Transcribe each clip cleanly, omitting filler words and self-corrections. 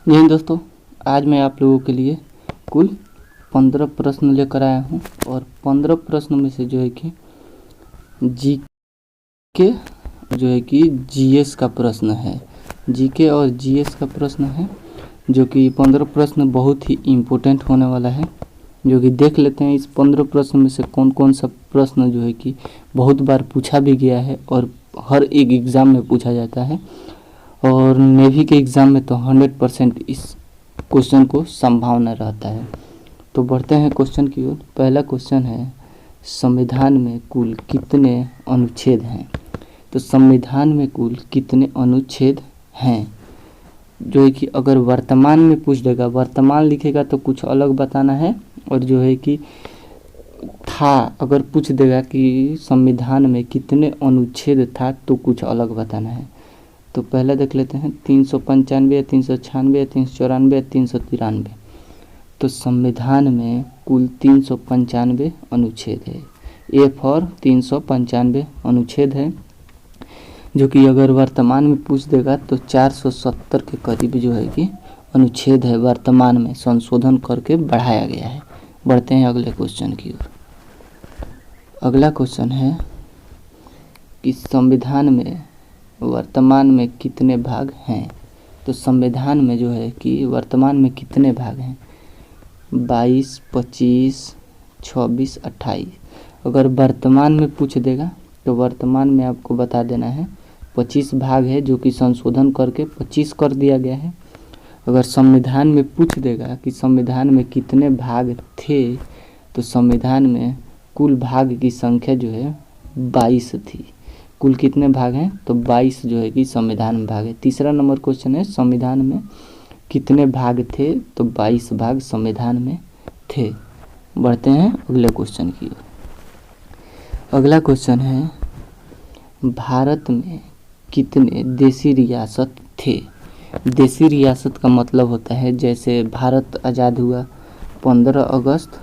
जी हाँ दोस्तों, आज मैं आप लोगों के लिए कुल 15 प्रश्न लेकर आया हूँ और 15 प्रश्न में से जो है कि जीके जो है कि जीएस का प्रश्न है। जीके और जीएस का प्रश्न है जो कि 15 प्रश्न बहुत ही इम्पोर्टेंट होने वाला है, जो कि देख लेते हैं इस 15 प्रश्न में से कौन कौन सा प्रश्न जो है कि बहुत बार पूछा भी गया है और हर एक एग्ज़ाम में पूछा जाता है। और नेवी के एग्ज़ाम में तो 100% इस क्वेश्चन को संभावना रहता है। तो बढ़ते हैं क्वेश्चन की ओर। पहला क्वेश्चन है, संविधान में कुल कितने अनुच्छेद हैं? तो संविधान में कुल कितने अनुच्छेद हैं, जो है कि अगर वर्तमान में पूछ देगा, वर्तमान लिखेगा तो कुछ अलग बताना है, और जो है कि था अगर पूछ देगा कि संविधान में कितने अनुच्छेद था तो कुछ अलग बताना है। तो पहले देख लेते हैं 395 या 396 या 394 या 393। तो संविधान में कुल 395 अनुच्छेद है। ए फॉर 395 अनुच्छेद है, जो कि अगर वर्तमान में पूछ देगा तो 470 के करीब जो है कि अनुच्छेद है, वर्तमान में संशोधन करके बढ़ाया गया है। बढ़ते हैं अगले क्वेश्चन की ओर। अगला क्वेश्चन है कि संविधान में वर्तमान में कितने भाग हैं? तो संविधान में जो है कि वर्तमान में कितने भाग हैं? 22, 25, 26, 28। अगर वर्तमान में पूछ देगा तो वर्तमान में आपको बता देना है 25 भाग है, जो कि संशोधन करके 25 कर दिया गया है। अगर संविधान में पूछ देगा कि संविधान में कितने भाग थे, तो संविधान में कुल भाग की संख्या जो है 22 थी। कुल कितने भाग हैं? तो 22 जो है कि संविधान में भाग है। तीसरा नंबर क्वेश्चन है, संविधान में कितने भाग थे? तो 22 भाग संविधान में थे। बढ़ते हैं अगले क्वेश्चन की ओर। अगला क्वेश्चन है, भारत में कितने देशी रियासत थे? देशी रियासत का मतलब होता है, जैसे भारत आज़ाद हुआ 15 अगस्त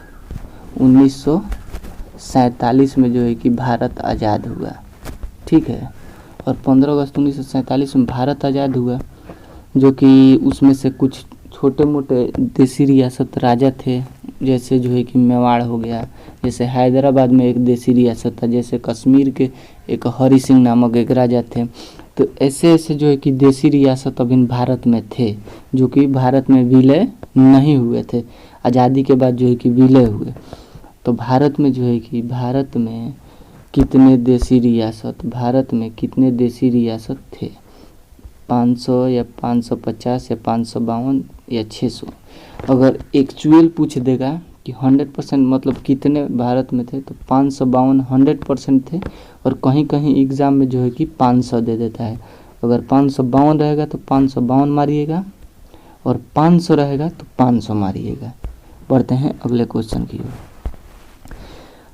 1947 में जो है कि भारत आज़ाद हुआ, ठीक है। और 15 अगस्त 1947 में भारत आज़ाद हुआ, जो कि उसमें से कुछ छोटे मोटे देशी रियासत राजा थे, जैसे जो है कि मेवाड़ हो गया, जैसे हैदराबाद में एक देशी रियासत था, जैसे कश्मीर के एक हरि सिंह नामक एक राजा थे। तो ऐसे ऐसे जो है कि देशी रियासत अभी भारत में थे, जो कि भारत में विलय नहीं हुए थे, आज़ादी के बाद जो है कि विलय हुए। तो भारत में जो है कि भारत में कितने देशी रियासत, भारत में कितने देशी रियासत थे? 500 या 550 या 552 या 600। अगर एक्चुअल पूछ देगा कि 100% मतलब कितने भारत में थे, तो 552 100% थे, और कहीं कहीं एग्ज़ाम में जो है कि 500 दे देता है। अगर 552 रहेगा तो 552 मारिएगा, और 500 रहेगा तो 500 मारिएगा। बढ़ते हैं अगले क्वेश्चन की ओर।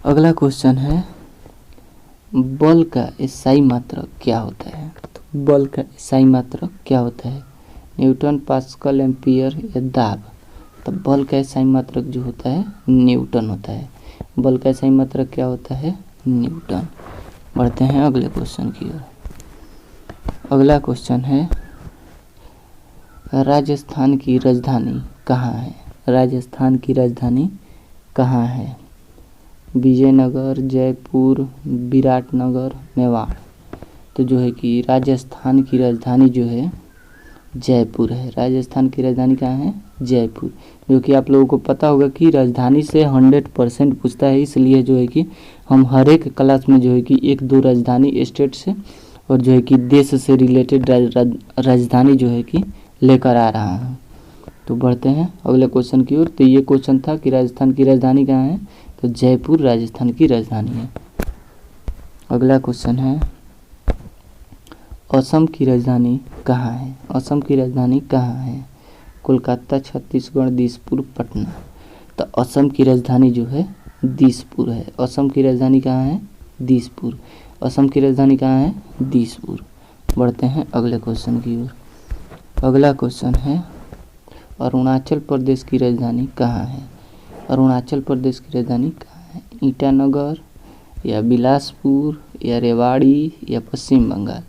अगला क्वेश्चन है, बल का एसआई मात्रक क्या होता है? तो बल का एसआई मात्रक क्या होता है? न्यूटन, पास्कल, एम्पियर या दाब? तो बल का एसआई मात्रक जो होता है न्यूटन होता है। बल का एसआई मात्रक क्या होता है? न्यूटन। बढ़ते हैं अगले क्वेश्चन की ओर। अगला क्वेश्चन है, राजस्थान की राजधानी कहाँ है? राजस्थान की राजधानी कहाँ है? विजयनगर, जयपुर, विराटनगर, मेवाड़? तो जो है कि राजस्थान की राजधानी जो है जयपुर है। राजस्थान की राजधानी कहाँ है? जयपुर। जो कि आप लोगों को पता होगा कि राजधानी से 100% पूछता है, इसलिए जो है कि हम हर एक क्लास में जो है कि 1-2 राजधानी स्टेट से और जो है कि देश से रिलेटेड राजधानी जो है कि लेकर आ रहा हूँ। तो बढ़ते हैं अगले क्वेश्चन की ओर। तो ये क्वेश्चन था कि राजस्थान की राजधानी कहाँ है? तो जयपुर राजस्थान की राजधानी है। अगला क्वेश्चन है, असम की राजधानी कहाँ है? असम की राजधानी कहाँ है? कोलकाता, छत्तीसगढ़, दिसपुर, पटना? तो असम की राजधानी जो है दिसपुर है। असम की राजधानी कहाँ है? दिसपुर। असम की राजधानी कहाँ है? दिसपुर। बढ़ते हैं अगले क्वेश्चन की ओर। अगला क्वेश्चन है, अरुणाचल प्रदेश की राजधानी कहाँ है? अरुणाचल प्रदेश की राजधानी कहाँ है? ईटानगर या बिलासपुर या रेवाड़ी या पश्चिम बंगाल?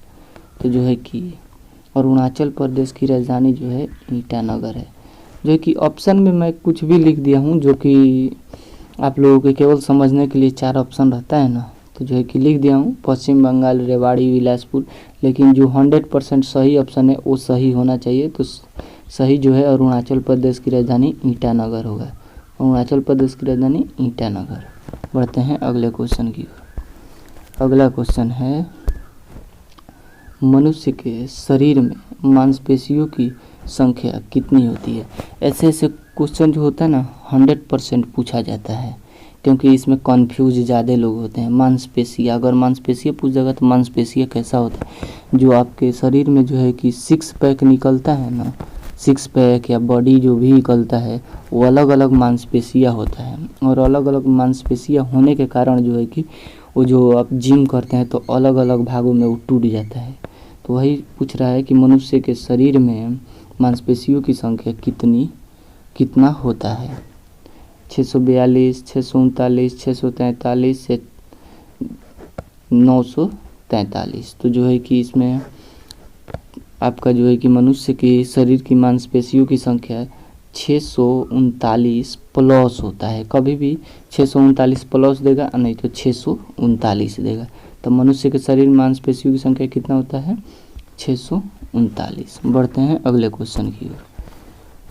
तो जो है कि अरुणाचल प्रदेश की राजधानी जो है ईटानगर है। जो है कि ऑप्शन में मैं कुछ भी लिख दिया हूँ, जो कि आप लोगों के केवल समझने के लिए 4 ऑप्शन रहता है ना, तो जो है कि लिख दिया हूँ पश्चिम बंगाल, रेवाड़ी, बिलासपुर। लेकिन जो 100% सही ऑप्शन है वो सही होना चाहिए। तो सही जो है अरुणाचल प्रदेश की राजधानी ईटानगर होगा। अरुणाचल प्रदेश की राजधानी ईटानगर। बढ़ते हैं अगले क्वेश्चन की ओर। अगला क्वेश्चन है, मनुष्य के शरीर में मांसपेशियों की संख्या कितनी होती है। ऐसे ऐसे क्वेश्चन जो होता है ना 100% पूछा जाता है, क्योंकि इसमें कन्फ्यूज ज़्यादा लोग होते हैं। मांसपेशियाँ, अगर मांसपेशियाँ पूछ जाएगा तो मांसपेशियाँ कैसा होता है, जो आपके शरीर में जो है कि 6 पैक निकलता है ना, 6 पैक या बॉडी जो भी निकलता है वो अलग अलग मांसपेशियाँ होता है। और अलग अलग मांसपेशियाँ होने के कारण जो है कि वो जो आप जिम करते हैं तो अलग अलग भागों में वो टूट जाता है। तो वही पूछ रहा है कि मनुष्य के शरीर में मांसपेशियों की संख्या कितना होता है। 642, 639, 643 से 943। तो जो है कि इसमें आपका जो है कि मनुष्य के शरीर की मांसपेशियों की संख्या 639 प्लस होता है। कभी भी 639 प्लस देगा, नहीं तो 639 देगा। तो मनुष्य के शरीर में मांसपेशियों की संख्या कितना होता है, 639। बढ़ते हैं अगले क्वेश्चन की ओर।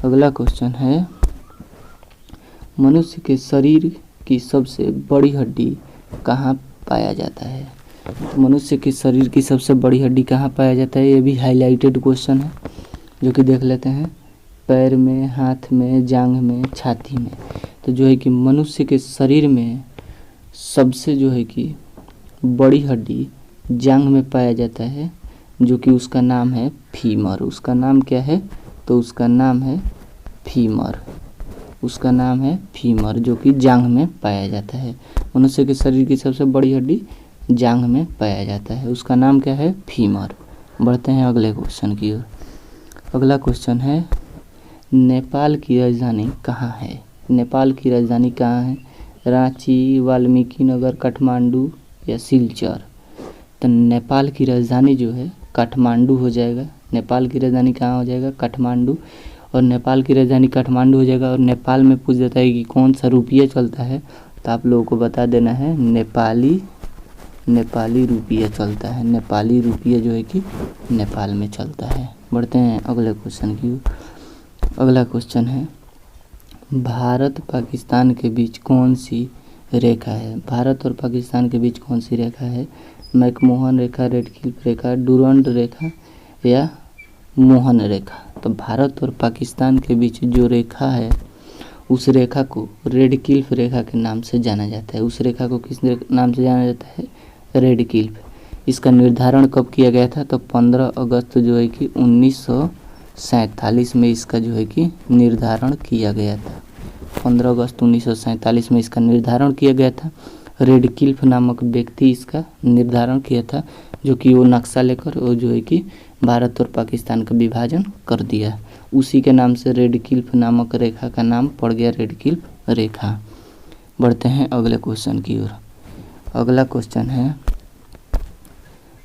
अगला क्वेश्चन है, मनुष्य के शरीर की सबसे बड़ी हड्डी कहाँ पाया जाता है। तो मनुष्य के शरीर की सबसे बड़ी हड्डी कहाँ पाया जाता है, ये भी हाईलाइटेड क्वेश्चन है, जो कि देख लेते हैं। पैर में, हाथ में, जांघ में, छाती में। तो जो है कि मनुष्य के शरीर में सबसे जो है कि बड़ी हड्डी जांघ में पाया जाता है, जो कि उसका नाम है फीमर। उसका नाम क्या है, तो उसका नाम है फीमर। उसका नाम है फीमर, जो कि जांघ में पाया जाता है। मनुष्य के शरीर की सबसे बड़ी हड्डी जांघ में पाया जाता है, उसका नाम क्या है, फीमर। बढ़ते हैं अगले क्वेश्चन की ओर। अगला क्वेश्चन है, नेपाल की राजधानी कहाँ है। नेपाल की राजधानी कहाँ है, रांची, वाल्मीकि नगर, काठमांडू या सिलचर। तो नेपाल की राजधानी जो है काठमांडू हो जाएगा। नेपाल की राजधानी कहाँ हो जाएगा, काठमांडू। और नेपाल की राजधानी काठमांडू हो जाएगा। और नेपाल में पूछ देता है कि कौन सा रुपया चलता है, तो आप लोगों को बता देना है नेपाली रुपया चलता है। नेपाली रुपया जो है कि नेपाल में चलता है। बढ़ते हैं अगले क्वेश्चन की ओर। अगला क्वेश्चन है, भारत पाकिस्तान के बीच कौन सी रेखा है। भारत और पाकिस्तान के बीच कौन सी रेखा है, मैकमोहन रेखा, रेडक्लिफ रेखा, डुरंड रेखा या मोहन रेखा। तो भारत और पाकिस्तान के बीच जो रेखा है उस रेखा को रेडक्लिफ रेखा के नाम से जाना जाता है। उस रेखा को किस नाम से जाना जाता है, रेडक्लिफ। इसका निर्धारण कब किया गया था, तो 15 अगस्त जो है कि 1947 में इसका जो है कि निर्धारण किया गया था। 15 अगस्त 1947 में इसका निर्धारण किया गया था। रेडक्लिफ नामक व्यक्ति इसका निर्धारण किया था, जो कि वो नक्शा लेकर वो जो है कि भारत और पाकिस्तान का विभाजन कर दिया। उसी के नाम से रेडक्लिफ नामक रेखा का नाम पड़ गया रेडक्लिफ रेखा। बढ़ते हैं अगले क्वेश्चन की ओर। अगला क्वेश्चन है,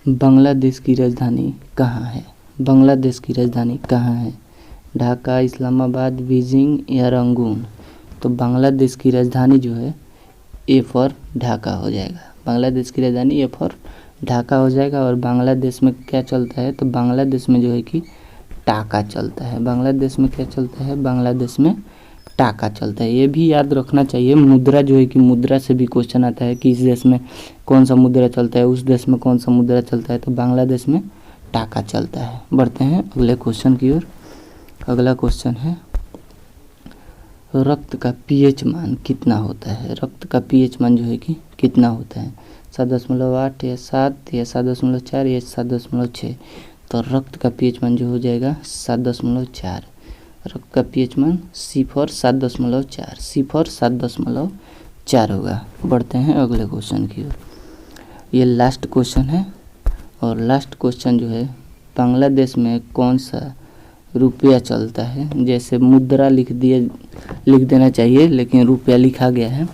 बांग्लादेश की राजधानी कहाँ है। बांग्लादेश की राजधानी कहाँ है, ढाका, इस्लामाबाद, बीजिंग या रंगून। तो बांग्लादेश की राजधानी जो है ए फॉर ढाका हो जाएगा। बांग्लादेश की राजधानी ए फॉर ढाका हो जाएगा। और बांग्लादेश में क्या चलता है, तो बांग्लादेश में जो है कि टाका चलता है। बांग्लादेश में क्या चलता है, बांग्लादेश में टाका चलता है। ये भी याद रखना चाहिए। मुद्रा जो है कि मुद्रा से भी क्वेश्चन आता है कि इस देश में कौन सा मुद्रा चलता है, उस देश में कौन सा मुद्रा चलता है। तो बांग्लादेश में टाका चलता है। बढ़ते हैं अगले क्वेश्चन की ओर। अगला क्वेश्चन है, रक्त का पीएच मान कितना होता है। रक्त का पीएच मान जो है कि कितना होता है, 7.8 या 7 या 7.4 या 7.6। तो रक्त का पीएच मान जो हो जाएगा 7.4। रक्त का पीएच मान सी फॉर 7.4, सी फॉर 7.4 होगा। बढ़ते हैं अगले क्वेश्चन की ओर। ये लास्ट क्वेश्चन है। और लास्ट क्वेश्चन जो है, बांग्लादेश में कौन सा रुपया चलता है। जैसे मुद्रा लिख देना चाहिए, लेकिन रुपया लिखा गया है।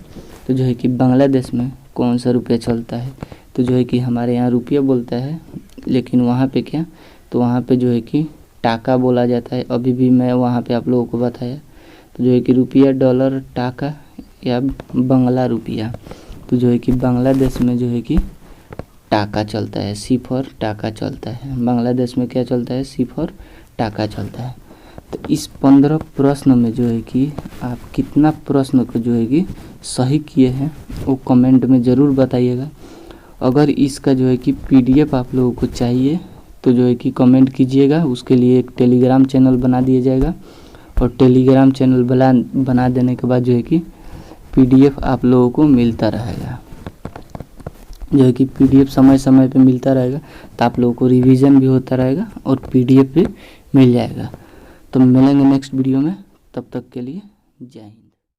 तो जो है कि बांग्लादेश में कौन सा रुपया चलता है, तो जो है कि हमारे यहाँ रुपया बोलता है, लेकिन वहाँ पे क्या, तो तो वहाँ पे जो है कि टाका बोला जाता है। अभी भी मैं वहाँ पे आप लोगों को बताया, तो जो है कि रुपया, डॉलर, टाका या बंगला रुपया, तो जो है कि बांग्लादेश में जो है कि टाका चलता है, सिर्फ और टाका चलता है। बांग्लादेश में क्या चलता है? सिर्फ और टाका चलता है। तो इस 15 प्रश्न में जो है कि आप कितना प्रश्न को जो है कि सही किए हैं वो कमेंट में ज़रूर बताइएगा। अगर इसका जो है कि PDF आप लोगों को चाहिए तो जो है कि कमेंट कीजिएगा, उसके लिए एक टेलीग्राम चैनल बना दिया जाएगा और टेलीग्राम चैनल बना देने के बाद जो है कि PDF आप लोगों को मिलता रहेगा। जो है कि PDF समय समय पे मिलता रहेगा, तो आप लोगों को रिवीजन भी होता रहेगा और PDF भी मिल जाएगा। तो मिलेंगे नेक्स्ट वीडियो में, तब तक के लिए जय हिंद।